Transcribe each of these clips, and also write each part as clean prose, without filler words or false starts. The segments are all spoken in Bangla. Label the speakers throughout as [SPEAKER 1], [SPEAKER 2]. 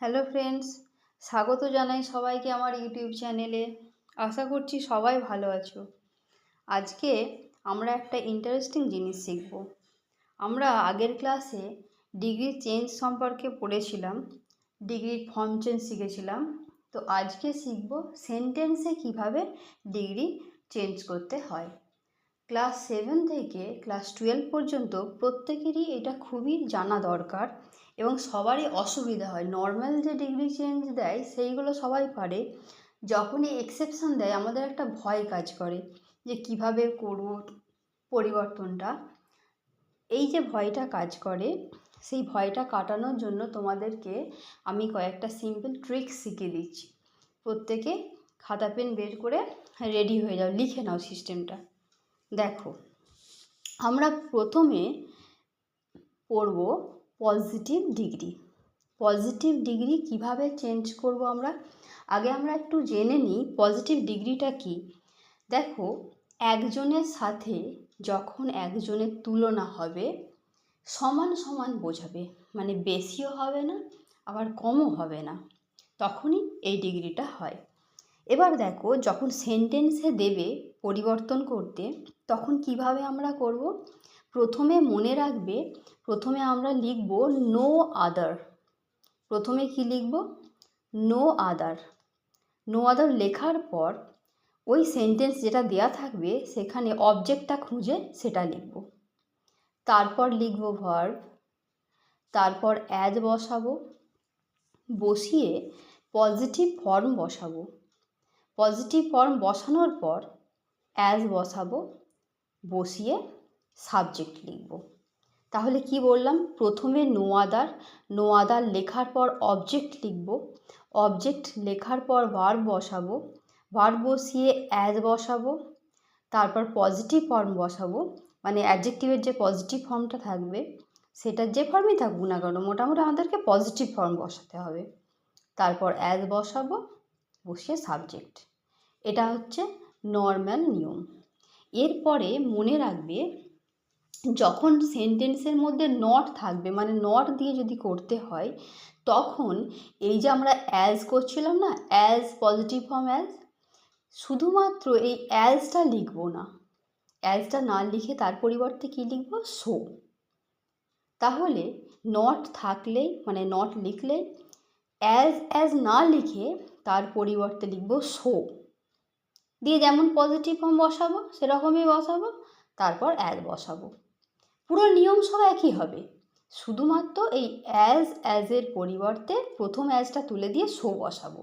[SPEAKER 1] হ্যালো ফ্রেন্ডস, স্বাগত জানাই সবাইকে আমার ইউটিউব চ্যানেলে। আশা করছি সবাই ভালো আছো। আজকে আমরা একটা ইন্টারেস্টিং জিনিস শিখব। আমরা আগের ক্লাসে ডিগ্রি চেঞ্জ সম্পর্কে পড়েছিলাম, ডিগ্রির ফর্ম চেঞ্জ শিখেছিলাম। তো আজকে শিখব সেন্টেন্সে কিভাবে ডিগ্রি চেঞ্জ করতে হয়। ক্লাস 7 থেকে ক্লাস 12 পর্যন্ত প্রত্যেকেরই এটা খুবই জানা দরকার এবং সবারই অসুবিধা হয়। নর্মাল যে ডিগ্রি চেঞ্জ দেয় সেইগুলো সবাই পারে, যখনই এক্সেপশন দেয় আমাদের একটা ভয় কাজ করে যে কিভাবে করব পরিবর্তনটা। এই যে ভয়টা কাজ করে, সেই ভয়টা কাটানোর জন্য তোমাদেরকে আমি কয়েকটা সিম্পল ট্রিক্স শিখিয়ে দিচ্ছি। প্রত্যেকে খাতা পেন বের করে রেডি হয়ে যাও, লিখে নাও সিস্টেমটা। দেখো, আমরা প্রথমে পড়ব পজিটিভ ডিগ্রি। পজিটিভ ডিগ্রি কিভাবে চেঞ্জ করব আগে আমরা একটু জেনে নিই পজিটিভ ডিগ্রিটা কি। দেখো, একজনের সাথে যখন একজনের তুলনা হবে সমান সমান বোঝাবে, মানে বেশিও হবে না আবার কমও হবে না, তখনই এই ডিগ্রিটা হয়। এবার দেখো, যখন সেন্টেন্সে দেবে পরিবর্তন করতে তখন কিভাবে আমরা করব। প্রথমে মনে রাখবে, প্রথমে আমরা লিখব নো আদার। প্রথমে কি লিখব? No other. নো আদার লেখার পর ওই সেন্টেন্স যেটা দেয়া থাকবে সেখানে অবজেক্টটা খুঁজে সেটা লিখব। তারপর লিখব ভার্ব, তারপর অ্যাজ বসাবো, বসিয়ে পজিটিভ ফর্ম বসাবো। পজিটিভ ফর্ম বসানোর পর অ্যাজ বসাবো, বসিয়ে সাবজেক্ট লিখব। তাহলে কি বললাম? প্রথমে নো আদার লেখার পর অবজেক্ট লিখব, অবজেক্ট লেখার পর ভার্ব বসাবো, ভার্ব বসিয়ে অ্যাজ বসাবো, তারপর পজিটিভ ফর্ম বসাবো, মানে অ্যাডজেক্টিভের যে পজিটিভ ফর্মটা থাকবে সেটা যে ফর্মই থাকুক না কেন, মোটামুটি আমাদেরকে পজিটিভ ফর্ম বসাতে হবে। তারপর অ্যাজ বসাবো, বসিয়ে সাবজেক্ট। এটা হচ্ছে নর্মাল নিয়ম। এরপরে মনে রাখবে, যখন সেন্টেন্সের মধ্যে নট থাকবে, মানে নট দিয়ে যদি করতে হয়, তখন এই যে আমরা অ্যাজ করছিলাম না, অ্যাজ পজিটিভ ফর্ম অ্যাজ, শুধুমাত্র এই অ্যাজটা লিখব না। অ্যাজটা না লিখে তার পরিবর্তে কি লিখব? সো। তাহলে নট থাকলেই, মানে নট লিখলেই অ্যাজ না লিখে তার পরিবর্তে লিখব সো দিয়ে, যেমন পজিটিভ ফর্ম বসাবো সেরকমই বসাবো, তারপর অ্যাজ বসাবো। পুরো নিয়ম সব একই হবে, শুধুমাত্র এই অ্যাজের পরিবর্তে প্রথম অ্যাজটা তুলে দিয়ে সো বসাবো।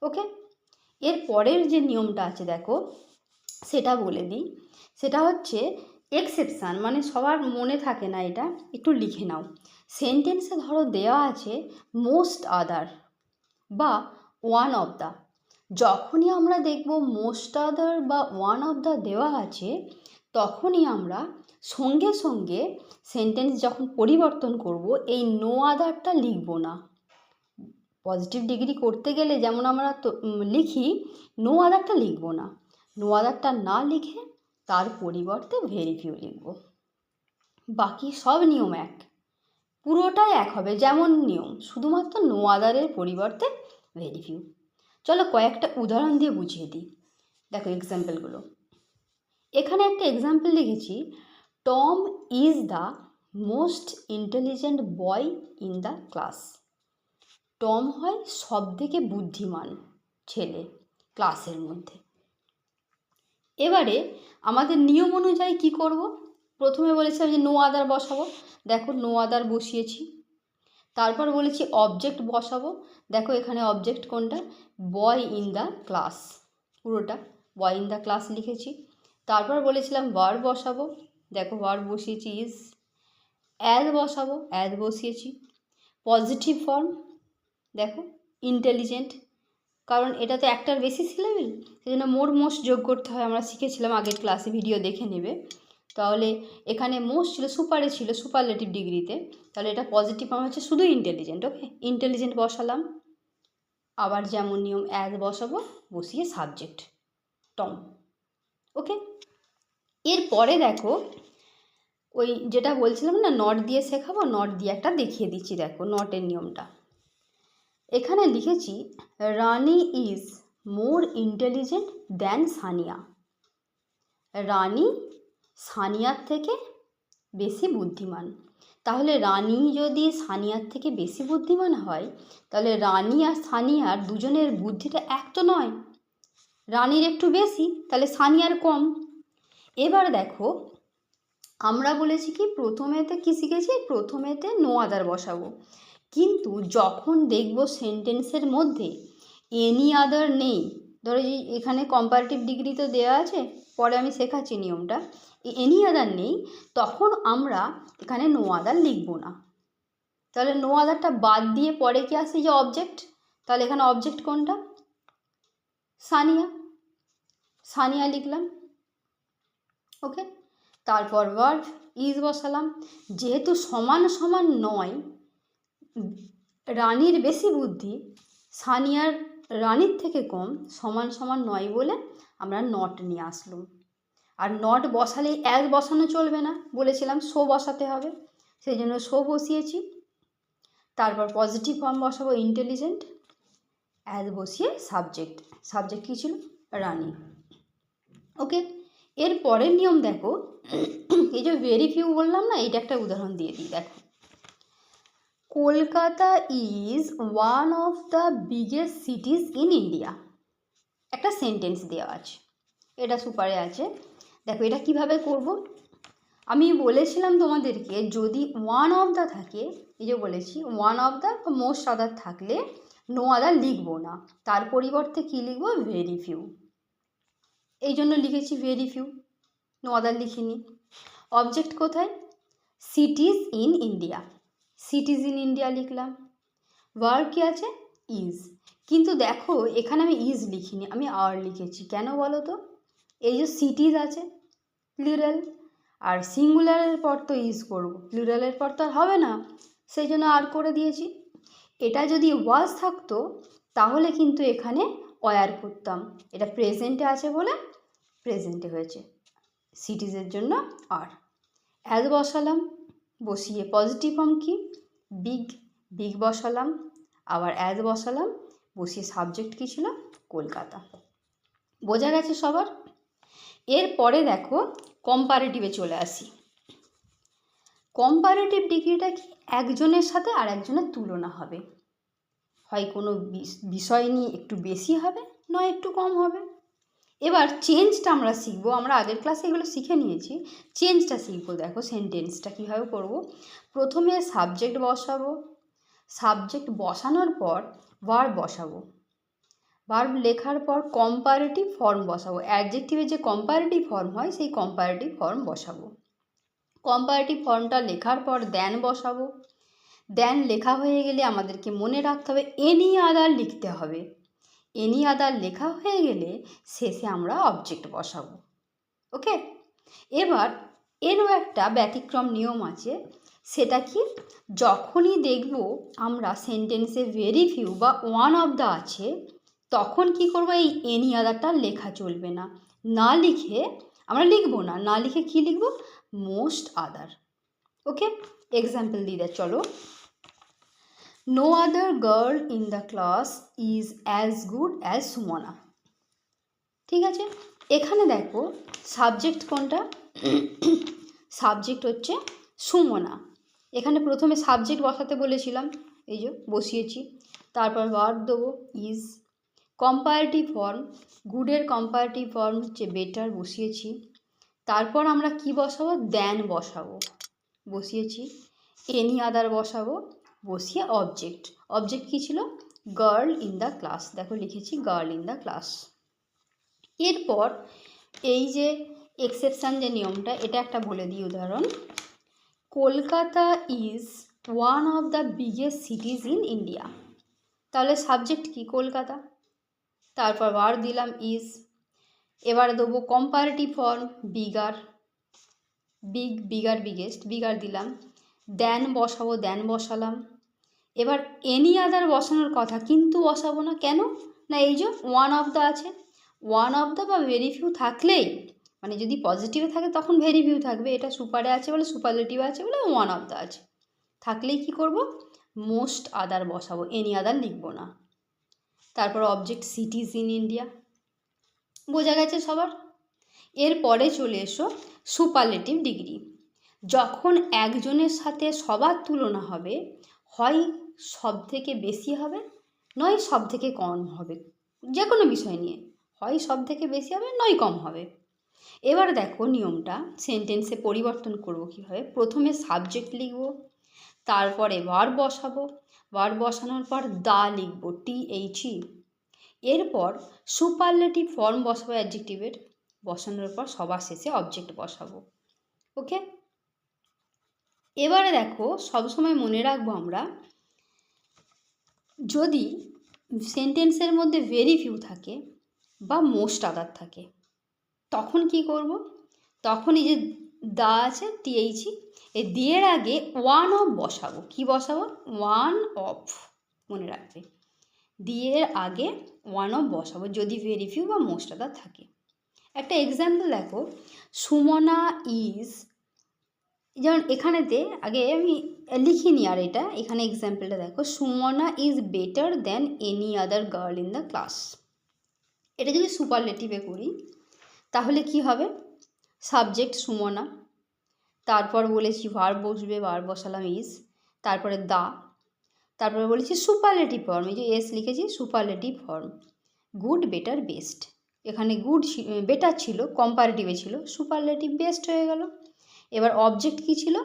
[SPEAKER 1] ওকে, এর পরের যে নিয়মটা আছে দেখো, সেটা বলে দিই। সেটা হচ্ছে এক্সেপশান, মানে সবার মনে থাকে না, এটা একটু লিখে নাও। সেন্টেন্সে ধরো দেওয়া আছে মোস্ট আদার বা ওয়ান অফ দ্য। যখনই আমরা দেখব মোস্ট আদার বা ওয়ান অফ দ্য দেওয়া আছে, তখনই আমরা সঙ্গে সঙ্গে সেন্টেন্স যখন পরিবর্তন করব এই নো আদারটা লিখব না। পজিটিভ ডিগ্রি করতে গেলে যেমন আমরা লিখি, নো আদারটা লিখব না। নো আদারটা না লিখে তার পরিবর্তে ভেরি ফিউ লিখব। বাকি সব নিয়ম এক, পুরোটাই এক হবে যেমন নিয়ম, শুধুমাত্র নো আদারের পরিবর্তে ভেরি ফিউ। চলো কয়েকটা উদাহরণ দিয়ে বুঝিয়ে দিই। দেখো এক্সাম্পলগুলো। এখানে একটা এক্সাম্পল লিখেছি, Tom is the most intelligent boy in the class. Tom হয় সবথেকে বুদ্ধিমান ছেলে ক্লাসের মধ্যে। এবারে আমাদের নিয়ম অনুযায়ী কি করব? প্রথমে বলেছিলাম যে নো আদার বসাবো, দেখো নো আদার বসিয়েছি। তারপর বলেছি অবজেক্ট বসাবো, দেখো এখানে অবজেক্ট কোনটা? বয় ইন দ্য ক্লাস, পুরোটা বয় ইন দ্য ক্লাস লিখেছি। তারপর বলেছিলাম ভার্ব বসাবো, দেখো ভার্ব বসিয়েছি ইজ। অ্যাজ বসাবো, অ্যাজ বসিয়েছি। পজিটিভ ফর্ম দেখো ইন্টেলিজেন্ট, কারণ এটা তো একটার বেশি সিলেবেল, সেই জন্য মোস্ট যোগ করতে হয়, আমরা শিখেছিলাম আগের ক্লাসে, ভিডিও দেখে নেবে। তাহলে এখানে মোস্ট ছিল, সুপারে ছিল, সুপারলেটিভ ডিগ্রিতে, তাহলে এটা পজিটিভ ফর্ম হচ্ছে শুধু ইন্টেলিজেন্ট। ওকে, ইন্টেলিজেন্ট বসালাম। আবার যেমন নিয়ম অ্যাজ বসাবো, বসিয়ে সাবজেক্ট টম। ওকে, এরপরে দেখো ওই যেটা বলছিলাম না নট দিয়ে শেখাবো, নট দিয়ে একটা দেখিয়ে দিচ্ছি। দেখো নটের নিয়মটা, এখানে লিখেছি Rani is more intelligent than Sania. Rani সানিয়ার থেকে বেশি বুদ্ধিমান। তাহলে রানী যদি সানিয়ার থেকে বেশি বুদ্ধিমান হয়, তাহলে রানী আর সানিয়ার দুজনের বুদ্ধিটা এক তো নয়, রানীর একটু বেশি, তাহলে সানিয়ার কম। এবার দেখো, আমরা বলেছি কি প্রথমেতে কি শিখেছি, প্রথমেতে নো আদার বসাবো, কিন্তু যখন দেখব সেন্টেন্সের মধ্যে এনি আদার নেই, ধরো যে এখানে কম্পারেটিভ ডিগ্রি তো দেওয়া আছে, পরে আমি শেখাচ্ছি নিয়মটা, এনি আদার নেই, তখন আমরা এখানে নো আদার লিখব না। তাহলে নো আদারটা বাদ দিয়ে পরে কি আসে, যে অবজেক্ট, তাহলে এখানে অবজেক্ট কোনটা, সানিয়া, সানিয়া লিখলাম। ওকে, তারপর ভার্ব ইজ বসালাম। যেহেতু সমান সমান নয়, রানীর বেশি বুদ্ধি, সানিয়ার রানীর থেকে কম, সমান সমান নয় বলে আমরা নট নিয়ে আসলাম। আর নট বসালেই অ্যাজ বসানো চলবে না, বলেছিলাম শো বসাতে হবে, সেই জন্য শো বসিয়েছি। তারপর পজিটিভ ফর্ম বসাবো ইন্টেলিজেন্ট, অ্যাজ বসিয়ে সাবজেক্ট, সাবজেক্ট কী ছিল, রানী। ওকে, এর পরের নিয়ম দেখো, এই যে ভেরি ফিউ বললাম না, এইটা একটা উদাহরণ দিয়ে দিই। দেখো, Kolkata is one of the biggest cities in India. একটা সেন্টেন্স দেওয়া আছে, এটা সুপারে আছে। দেখো এটা কিভাবে করব, আমি বলেছিলাম তোমাদেরকে যদি ওয়ান অফ দ্য থাকে, এই যে বলেছি ওয়ান অফ দ্য বা মোস্ট আদার থাকলে নো আদার লিখবো না, তার পরিবর্তে কী লিখবো, ভেরি ফিউ। এই জন্য লিখেছি ভেরি ফিউ, নো আদার লিখিনি। অবজেক্ট কোথায়, cities in India, cities in India লিখলাম। ভার্ব কি আছে, ইজ, কিন্তু দেখো এখানে আমি ইজ লিখিনি, আমি আর লিখেছি। কেন বলো তো, এই যে সিটিজ আছে প্লুরাল, আর সিঙ্গুলারের পর তো ইজ করবো, প্লুরালের পর তো আর হবে না, সেই জন্য আর করে দিয়েছি। এটা যদি ওয়াজ থাকতো তাহলে কিন্তু এখানে ওয়ার করতাম, এটা প্রেজেন্টে আছে বলে প্রেজেন্টে হয়েছে, সিটিজের জন্য আর। অ্যাজ বসালাম, বসিয়ে পজিটিভ ফর্ম কি, বিগ, বিগ বসালাম, আবার অ্যাজ বসালাম, বসিয়ে সাবজেক্ট কী ছিল, কলকাতা। বোঝা গেছে সবার? এরপরে দেখো কম্পারেটিভে চলে আসি। কম্পারেটিভ ডিগ্রিটা কি, একজনের সাথে আর একজনের তুলনা হবে, হয় কোনো বিষয় নিয়ে একটু বেশি হবে, নয় একটু কম হবে। এবার চেঞ্জটা আমরা শিখবো, আমরা আগের ক্লাসে এগুলো শিখে নিয়েছি, চেঞ্জটা শিখবো। দেখো সেন্টেন্সটা কীভাবে করব, প্রথমে সাবজেক্ট বসাবো, সাবজেক্ট বসানোর পর ভার্ব বসাবো, ভার্ব লেখার পর কম্পারেটিভ ফর্ম বসাবো, অ্যাডজেক্টিভে যে কম্পারেটিভ ফর্ম হয় সেই কম্পারেটিভ ফর্ম বসাবো। কম্পারেটিভ ফর্মটা লেখার পর দেন বসাবো, দেন লেখা হয়ে গেলে আমাদেরকে মনে রাখতে হবে এনি আদার লিখতে হবে, এনি আদার লেখা হয়ে গেলে শেষে আমরা অবজেক্ট বসাবো। ওকে, এবার এরও একটা ব্যতিক্রম নিয়ম আছে, সেটা কি, যখনই দেখব আমরা সেন্টেন্সে ভেরি ফিউ বা ওয়ান অফ দ্য আছে, তখন কি করব, এই এনি আদারটা লেখা চলবে না, না লিখে আমরা লিখবো না, না লিখে কি লিখব, মোস্ট আদার। ওকে, এক্সাম্পল দিয়ে দেয়, চলো। No other girl in the class is as good as Sumana. ঠিক আছে, এখানে দেখো সাবজেক্ট কোনটা, সাবজেক্ট হচ্ছে সুমনা। এখানে প্রথমে সাবজেক্ট বসাতে বলেছিলাম, এই যে বসিয়েছি, তারপর ভার্ব দেবো ইজ, কম্পারেটিভ ফর্ম, গুডের কম্পারেটিভ ফর্ম হচ্ছে বেটার, বসিয়েছি। তারপর আমরা কি বসাবো, দেন বসাবো, বসিয়েছি। এনি আদার বসাবো, বসিয়ে অবজেক্ট, অবজেক্ট কী ছিল, গার্ল ইন দ্য ক্লাস, দেখো লিখেছি গার্ল ইন দ্য ক্লাস। এরপর এই যে এক্সেপশান যে নিয়মটা, এটা একটা বলে দিই উদাহরণ, Kolkata is one of the biggest cities in India, তাহলে সাবজেক্ট কি, কলকাতা, তারপর ভার্ব দিলাম ইজ, এবারে দেবো comparative form bigger, big, bigger, biggest, bigger দিলাম, দেন বসাবো, দেন বসালাম। এবার এনি আদার বসানোর কথা, কিন্তু বসাবো না, কেন না, এই যে ওয়ান অফ দ্য আছে, ওয়ান অফ দ্য বা ভেরি ফিউ থাকলেই, মানে যদি পজিটিভে থাকে তখন ভেরি ফিউ থাকবে, এটা সুপারে আছে বলে, সুপারলেটিভে আছে বলে ওয়ান অফ দ্য আছে, থাকলেই কি করব, মোস্ট আদার বসাবো, এনি আদার লিখবো না। তারপর অবজেক্ট সিটিজ ইন ইন্ডিয়া, বোঝা গেছে সবার। এরপরে চলে এসো সুপারলেটিভ ডিগ্রি। যখন একজনের সাথে সবার তুলনা হবে, হয় সব থেকে বেশি হবে, নয় সব থেকে কম হবে, যে কোনো বিষয় নিয়ে হয় সব থেকে বেশি হবে নয় কম হবে। এবার দেখো নিয়মটা, সেন্টেন্সে পরিবর্তন করবো কীভাবে। প্রথমে সাবজেক্ট লিখবো, তারপরে ভার্ব বসাবো, ভার্ব বসানোর পর দা লিখবো, THE। এরপর সুপারলেটিভ ফর্ম বসাবো অ্যাডজেক্টিভের, বসানোর পর সবার শেষে অবজেক্ট বসাবো। ওকে, এবারে দেখো সবসময় মনে রাখবো আমরা, যদি সেন্টেন্সের মধ্যে ভেরি ফিউ থাকে বা মোস্ট আদার থাকে, তখন কি করব, তখন এই যে দা আছে THE, এই দিয়ের আগে ওয়ান অফ বসাবো। কি বসাবো? ওয়ান অফ, মনে রাখবে, দিয়ের আগে ওয়ান অফ বসাবো যদি ভেরি ফিউ বা মোস্ট আদার থাকে। একটা এক্সাম্পল দেখো, সুমনা ইজ, যেমন এখানেতে আগে আমি লিখিনি আর এটা, এখানে এক্সাম্পলটা দেখো, Sumana is better than any other girl in the class. এটা যদি সুপারলেটিভে করি তাহলে কি হবে, সাবজেক্ট সুমনা, তারপর বলেছি ভার্ব বসবে, ভার্ব বসালাম ইজ, তারপরে দা, তারপরে বলেছি সুপারলেটিভ ফর্ম, এই যে এস লিখেছি superlative form, good better best. এখানে গুড বেটার ছিল, কম্পারেটিভে ছিল, সুপারলেটিভ বেস্ট হয়ে গেল। এবার অবজেক্ট কী ছিল?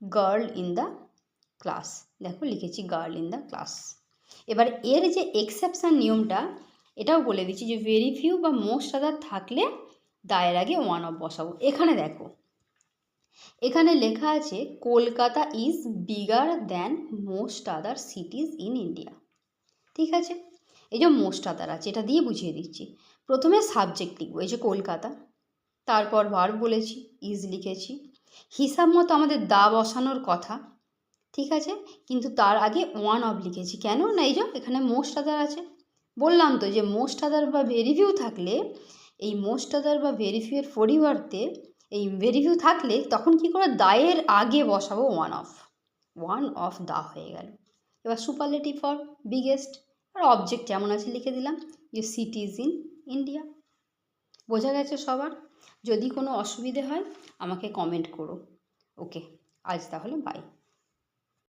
[SPEAKER 1] গার্ল ইন দ্য ক্লাস, দেখো লিখেছি গার্ল ইন দ্য ক্লাস। এবার এর যে এক্সেপশান নিয়মটা, এটাও বলে দিচ্ছি যে ভেরি ফিউ বা মোস্ট আদার থাকলে দায়ের আগে ওয়ান অফ বসাবো। এখানে দেখো, এখানে লেখা আছে Kolkata is bigger than most other cities in India. ঠিক আছে, এই যে মোস্ট আদার আছে এটা দিয়ে বুঝিয়ে দিচ্ছি। প্রথমে সাবজেক্ট লিখবো, এই যে কলকাতা, তারপর ভার্ব বলেছি, ইজ লিখেছি, হিসাব মতো আমাদের দা বসানোর কথা, ঠিক আছে, কিন্তু তার আগে ওয়ান অফ লিখেছি। কেন না, এই যে এখানে মোস্ট আদার আছে, বললাম তো যে মোস্ট আদার বা ভেরি ফিউ থাকলে, এই মোস্ট আদার বা ভেরি ফিউয়ের পরিবর্তে এই ভেরি ফিউ থাকলে তখন কি করে দায়ের আগে বসাবো one of, one of the হয়ে গেল। এবার সুপারলেটিভ ফর বিগেস্ট, আর অবজেক্ট যেমন আছে লিখে দিলাম যে সিটিজ ইন ইন্ডিয়া। বোঝা গেছে সবার? যদি কোনো অসুবিধে হয় আমাকে কমেন্ট করো। ওকে, আজ তাহলে বাই।